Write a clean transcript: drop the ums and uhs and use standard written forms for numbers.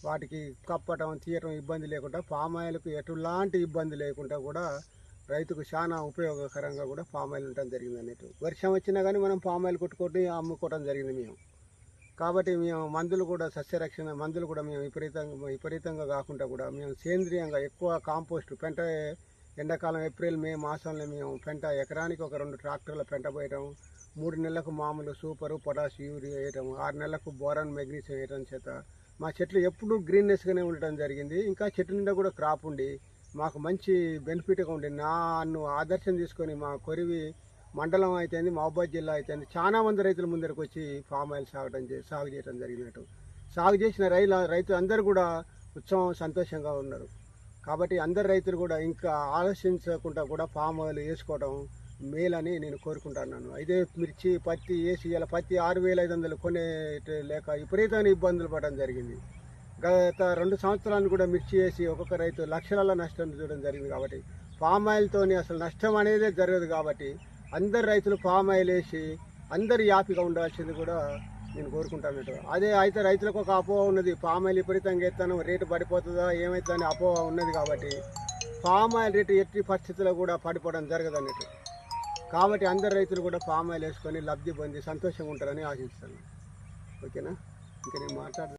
వాటికి కప్పటం తీయటం ఇబ్బంది లేకుండా పామాయిల్కు ఎటువంటి ఇబ్బంది లేకుండా కూడా రైతుకు చాలా ఉపయోగకరంగా కూడా పామాయిల్ ఉండటం జరిగింది అన్నట్టు. వర్షం వచ్చినా కానీ మనం పామాయిల్ కొట్టుకొని అమ్ముకోవడం జరిగింది మేము. కాబట్టి మేము మందులు కూడా సస్యరక్షణ మందులు కూడా మేము విపరీతంగా కాకుండా కూడా మేము సేంద్రియంగా ఎక్కువ కాంపోస్ట్ పెంట ఎండాకాలం ఏప్రిల్ మే మాసంలో మేము పెంట ఎకరానికి ఒక 2 ట్రాక్టర్ల పెంట పోయటం, 3 నెలలకు మామూలు సూపరు పొటాష్ యూరియా వేయటం, 6 నెలలకు బోరాన్ మెగ్నీషియం వేయటం చేత మా చెట్లు ఎప్పుడూ గ్రీన్నెస్గానే ఉండటం జరిగింది. ఇంకా చెట్టు నిండా కూడా క్రాప్ ఉండి మాకు మంచి బెనిఫిట్గా ఉండి నన్ను ఆదర్శం తీసుకొని మా కొరివి మండలం అయితేంది, మహబూబాద్ జిల్లా అయితేంది చాలా మంది రైతుల ముందరకు వచ్చి ఫామ్ ఆయిల్ సాగు చేయడం జరిగినట్టు. సాగు చేసిన రైతులు అందరూ కూడా ఉత్సవం సంతోషంగా ఉన్నారు. కాబట్టి అందరు రైతులు కూడా ఇంకా ఆలోచించకుండా కూడా పామ్ ఆయిల్ వేసుకోవడం మేలని నేను కోరుకుంటున్నాను. అయితే మిర్చి పత్తి వేసి ఇలా పత్తి 6,500 కొనే లేక విపరీతమైన ఇబ్బందులు పడడం జరిగింది. గత 2 సంవత్సరాలు కూడా మిర్చి వేసి ఒక్కొక్క రైతు లక్షలలో నష్టం చూడడం జరిగింది. కాబట్టి పామ్ ఆయిల్తోని అసలు నష్టం అనేది జరగదు. కాబట్టి అందరు రైతులు పామ్ ఆయిల్ వేసి అందరు హ్యాపీగా ఉండాల్సింది కూడా నేను కోరుకుంటాను. అదే అయితే రైతులకు ఒక అపోహ ఉన్నది, పామ్ ఆయిల్ విపరీతంగా ఎత్తాను రేటు పడిపోతుందా ఏమవుతుందని అపోహ ఉన్నది. కాబట్టి పామ్ ఆయిల్ రేటు ఎట్టి పరిస్థితుల్లో కూడా పడిపోవడం జరగదు అన్నట్టు. కాబట్టి అందరు రైతులు కూడా పామ్ ఆయిల్ వేసుకొని లబ్ధి పొంది సంతోషంగా ఉంటారని ఆశిస్తాను. ఓకేనా? ఇంకా నేను మాట్లాడుతున్నాను.